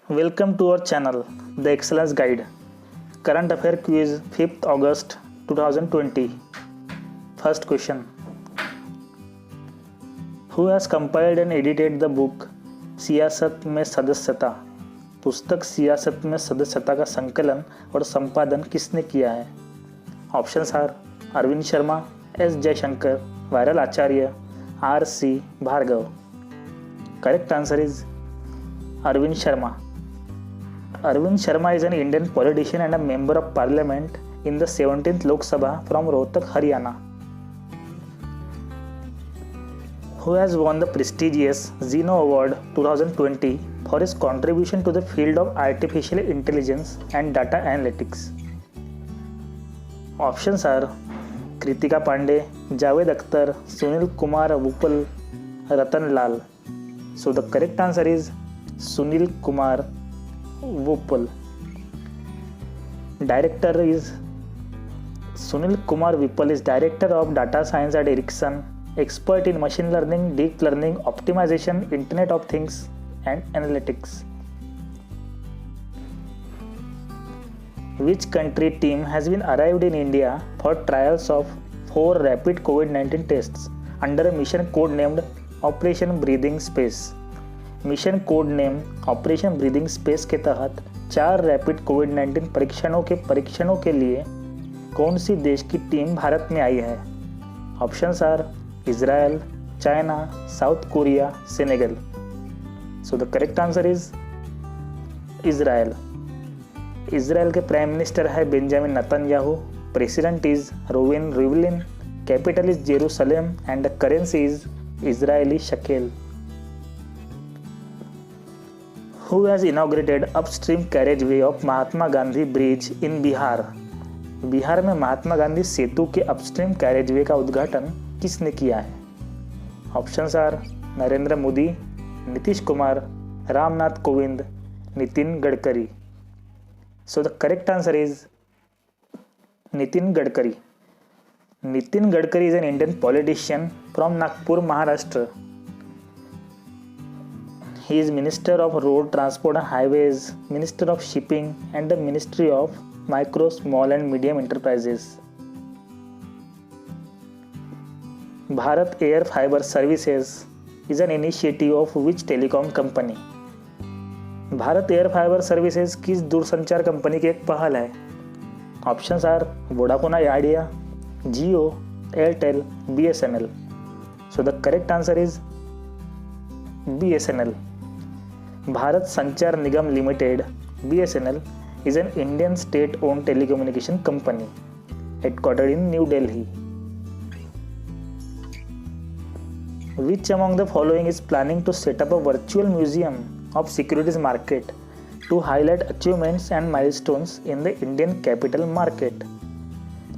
Welcome to our channel, The Excellence Guide. Current Affair Quiz, 5th August 2020. First question. Who has compiled and edited the book सियासत में सदस्यता? पुस्तक सियासत में सदस्यता का संकलन और संपादन किसने किया है? Options are Arvind Sharma, S Jaishankar, Viral Acharya, R C Bhargava. Correct answer is Arvind Sharma. Arvind Sharma is an Indian politician and a member of parliament in the 17th Lok Sabha from Rohtak, Haryana. Who has won the prestigious Zeno Award 2020 for his contribution to the field of artificial intelligence and data analytics? Options are Kritika Pandey, Javed Akhtar, Sunil Kumar Wuppal, Ratan Lal. So the correct answer is Sunil Kumar Wuppal. Director is Sunil Kumar Wuppal is Director of Data Science at Ericsson, expert in machine learning, deep learning, optimization, Internet of Things and analytics. Which country team has been arrived in India for trials of 4 rapid COVID-19 tests under a mission code named operation breathing space? Mission code name operation breathing space के तहत 4 rapid कोविड-19 परीक्षणों के लिए कौन सी देश की team Bharat में आई है? Options are Israel, China, South Korea, Senegal. So the correct answer is Israel. Israel के प्राइम मिनिस्टर है Benjamin Netanyahu, president is Reuven Rivlin, capital is Jerusalem and the currency is Israeli shekel. Who has inaugurated upstream carriageway of Mahatma Gandhi Bridge in Bihar? Bihar में महात्मा गांधी सेतु के upstream carriageway का उद्घाटन किसने किया है? Options are Narendra Modi, Nitish Kumar, Ramnath Kovind, Nitin Gadkari. So the correct answer is Nitin Gadkari. Nitin Gadkari is an Indian politician from Nagpur, Maharashtra. He is Minister of Road Transport and Highways, Minister of Shipping and the Ministry of Micro, Small and Medium Enterprises. Bharat Air Fiber Services is an initiative of which telecom company? Bharat air fiber services किस दूरसंचार company की एक पहल है? Options are Vodafone Idea, Jio, Airtel, BSNL. So the correct answer is BSNL. Bharat Sanchar Nigam limited BSNL is an Indian state-owned telecommunication company headquartered in New Delhi. Which among the following is planning to set up a virtual museum of securities market to highlight achievements and milestones in the Indian capital market?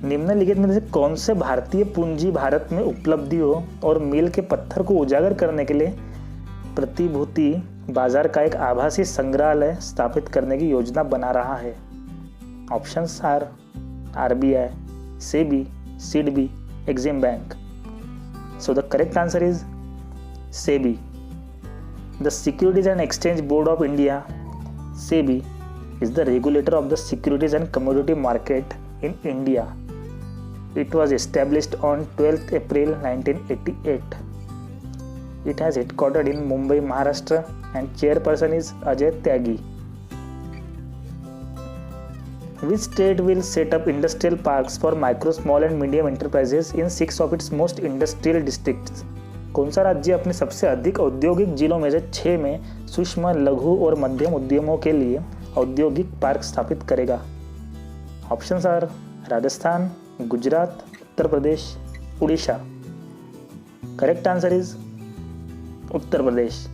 निम्नलिखित में से कौन से भारतीय पूंजी भारत में उपलब्धियों और मील के पत्थर को उजागर करने के लिए प्रतिभूति बाजार का एक आभासी संग्रहालय स्थापित करने की योजना बना रहा है? Options are RBI, SEBI, SIDBI, Exim Bank. So the correct answer is SEBI. The Securities and Exchange Board of India, SEBI, is the regulator of the securities and commodity market in India. It was established on 12th April 1988. It has headquartered in Mumbai, Maharashtra and chairperson is Ajay Tyagi. Which state will set up industrial parks for micro, small and medium enterprises in 6 of its most industrial districts? कौन सा राज्य अपने सबसे अधिक औद्योगिक जिलों में से 6 में सूक्ष्म, लघु और मध्यम उद्यमों के लिए औद्योगिक पार्क स्थापित करेगा? Options are Rajasthan, Gujarat, Uttar Pradesh, Orissa. Correct answer is Uttar Pradesh.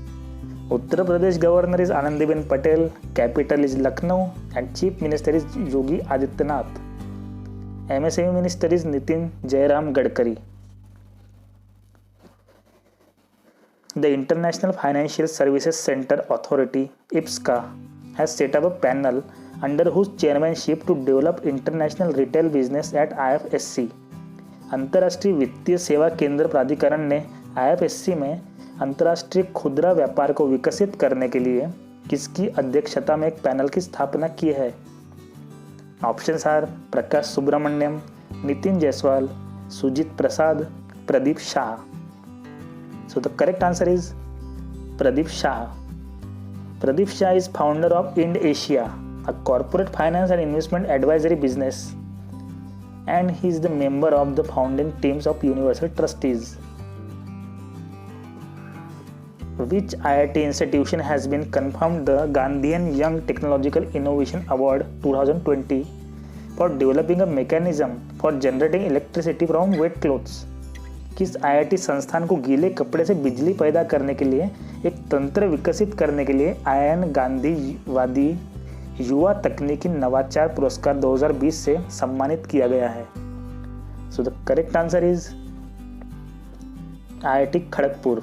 Uttar Pradesh governor is Anandiben Patel, capital is Lucknow and chief minister is Yogi Adityanath. MSME minister is Nitin Jairam Gadkari. The International Financial Services Center Authority (IFSCA) has set up a panel under whose chairmanship to develop international retail business at IFSC. अंतर्राष्ट्रीय वित्तीय सेवा केंद्र प्राधिकरण ने IFSC में अंतर्राष्ट्रीय खुदरा व्यापार को विकसित करने के लिए किसकी अध्यक्षता में एक पैनल की स्थापना की है? Options are Prakash Subramaniam, Nitin Jaiswal, Sujit Prasad, Pradeep Shah. So the correct answer is Pradeep Shah. Pradeep Shah is founder of Ind Asia, a corporate finance and investment advisory business, and he is the member of the founding teams of Universal Trustees. Which IIT institution has been confirmed the Gandhian Young Technological Innovation Award 2020 for developing a mechanism for generating electricity from wet clothes? किस IIT संस्थान को गीले कपड़े से बिजली पैदा करने के लिए एक तंत्र विकसित करने के लिए आयन गांधीवादी युवा तकनीकी नवाचार पुरस्कार 2020 से सम्मानित किया गया है? सो the correct answer is IIT Kharagpur.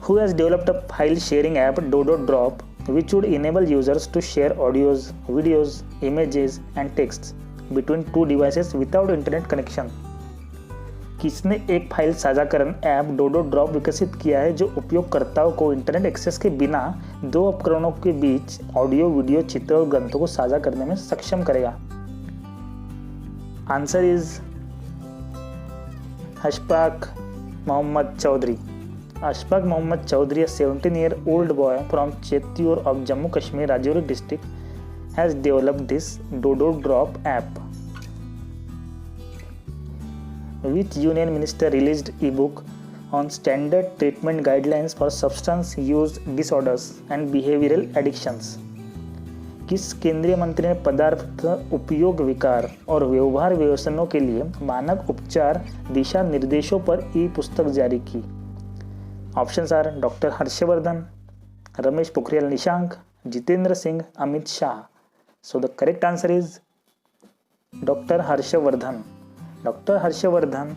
Who has developed a file sharing app Dodo Drop which would enable users to share audios, videos, images and texts between two devices without internet connection? किसने एक file साझाकरण app डोडो drop विकसित किया है जो उपयोगकर्ताओं को internet access के बिना दो उपकरणों के बीच ऑडियो, वीडियो, चित्र और ग्रंथों को साझा करने में सक्षम करेगा? Answer is Ashfaq Mohammad Chaudhary. Ashfaq Mohammad Chaudhary, a 17-year-old boy from Chittoor of Jammu Kashmir, Rajouri district, has developed this Dodo Drop app. Which union minister released ebook on standard treatment guidelines for substance use disorders and behavioral addictions? किस केंद्रीय मंत्री ने पदार्थ उपयोग विकार और व्यवहार व्यसनों के लिए मानक उपचार दिशा निर्देशों पर ई पुस्तक जारी की? Options are doctor Harshvardhan, Ramesh Pokhriyal Nishank, Jitendra Singh, Amit Shah. So the correct answer is doctor Harshvardhan. Doctor Harshvardhan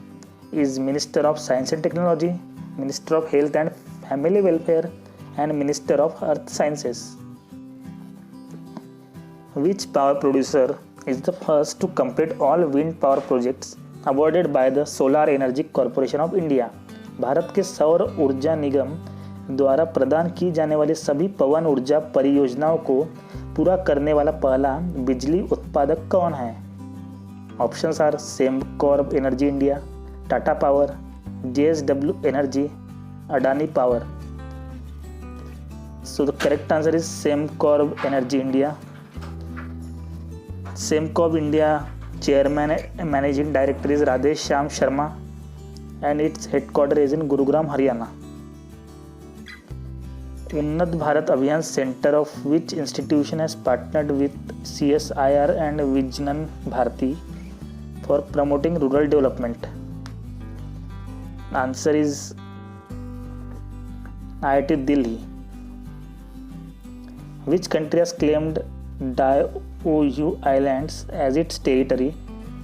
is Minister of Science and Technology, Minister of Health and Family Welfare, and Minister of Earth Sciences. Which power producer is the first to complete all wind power projects awarded by the Solar Energy Corporation of India? Bharat के सौर ऊर्जा निगम द्वारा प्रदान की जाने वाली सभी पवन ऊर्जा परियोजनाओं को पूरा करने वाला पहला बिजली उत्पादक कौन है? Options are Sembcorp Energy India, Tata Power, JSW Energy, Adani Power. So the correct answer is Sembcorp Energy India. Sembcorp India chairman and managing director is Radhesh Shyam Sharma and its headquarters is in Gurugram, Haryana. उन्नत भारत अभियान centre of which institution has partnered with CSIR and Vijayan Bharati for promoting rural development? Answer is IIT Delhi. Which country has claimed Diaoyu Islands as its territory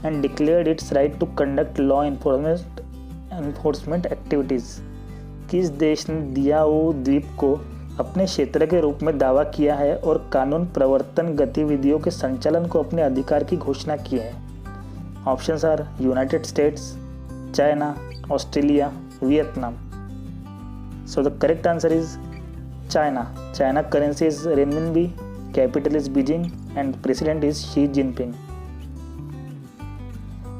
and declared its right to conduct law enforcement activities? किस देश ने दियाओ द्वीप को अपने क्षेत्र के रूप में दावा किया है और कानून प्रवर्तन गतिविधियों के संचालन को अपने अधिकार की घोषणा की है? Options are United States, China, Australia, Vietnam. So the correct answer is China. China currency is renminbi, capital is Beijing and president is Xi Jinping.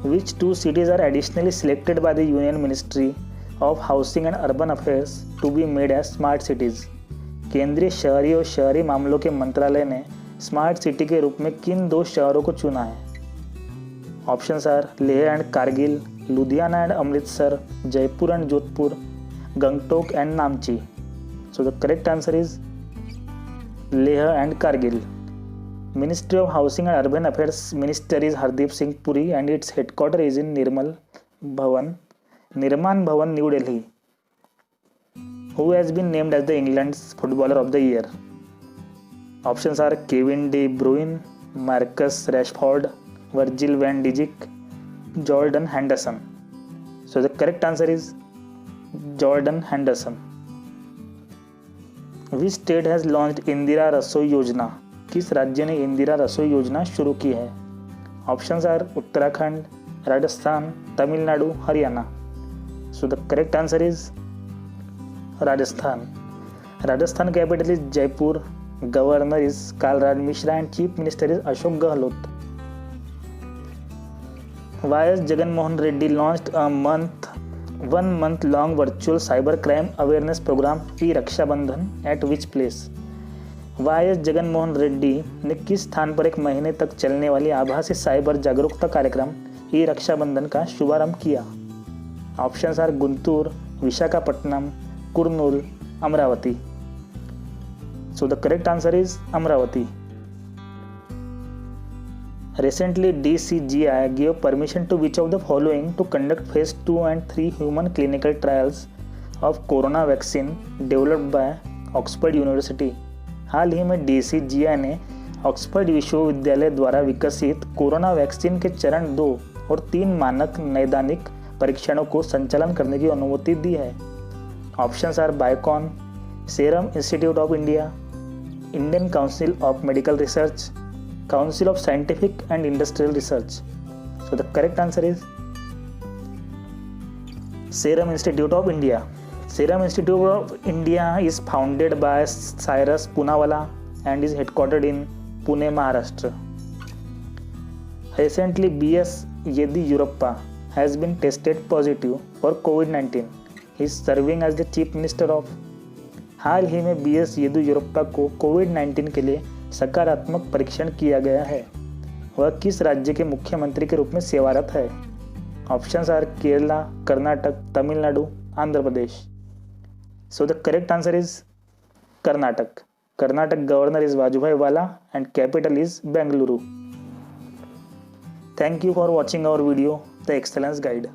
Which two cities are additionally selected by the Union Ministry of Housing and Urban Affairs to be made as smart cities? केंद्रीय शहरी और शहरी मामलों के मंत्रालय ने smart city के रूप में किन दो शहरों को चुना है? Options are Leh and Kargil, Ludhiana and Amritsar, Jaipur and Jodhpur, Gangtok and Namchi. So the correct answer is Leh and Kargil. Ministry of Housing and Urban Affairs Minister is Hardeep Singh Puri and its headquarters is in Nirman Bhawan, New Delhi. Who has been named as the England's Footballer of the Year? Options are Kevin De Bruyne, Marcus Rashford, Virgil van Dijk, Jordan Henderson. So the correct answer is Jordan Henderson. Which state has launched Indira Rasoi Yojana? किस राज्य ने इंदिरा रसोई योजना शुरू की है? Options are Uttarakhand, Rajasthan, Tamil Nadu, Haryana. So the correct answer is Rajasthan. Rajasthan capital is Jaipur. Governor is Kalraj Mishra and Chief Minister is Ashok Gehlot. YS Jagan Mohan Reddy launched a 1 month long virtual cyber crime awareness program e-Raksha Bandhan at which place? YS Jagan Mohan Reddy ने किस स्थान पर 1 महीने तक चलने वाली आभासी cyber जागरूकता कार्यक्रम ई रक्षाबंधन का शुभारंभ किया? Options are Guntur, Visakhapatnam, Kurnool, Amaravati. So the correct answer is Amravati. Recently, DCGI gave permission to which of the following to conduct phase 2 and 3 human clinical trials of corona vaccine developed by Oxford University. हाल ही में DCGI ने Oxford विश्वविद्यालय द्वारा विकसित corona vaccine के चरण 2 और 3 मानक नैदानिक परीक्षणों को संचालन करने की अनुमति दी है. Options are Biocon, Serum Institute of India, Indian Council of Medical Research, Council of Scientific and Industrial Research. So the correct answer is Serum Institute of India. Serum Institute of India is founded by Cyrus Poonawalla and is headquartered in Pune, Maharashtra. Recently, B.S. Yediyurappa has been tested positive for COVID-19. He is serving as the Chief Minister of. हाल ही में B.S. Yediyurappa को COVID-19 के लिए सकारात्मक परीक्षण किया गया है. वह किस राज्य के मुख्यमंत्री के रूप में सेवारत है? Options are Kerala, Karnataka, Tamil Nadu, Andhra Pradesh. So the correct answer is Karnataka. Karnataka governor is Vajubhai Vala and capital is Bengaluru. Thank you for watching our video, The Excellence Guide.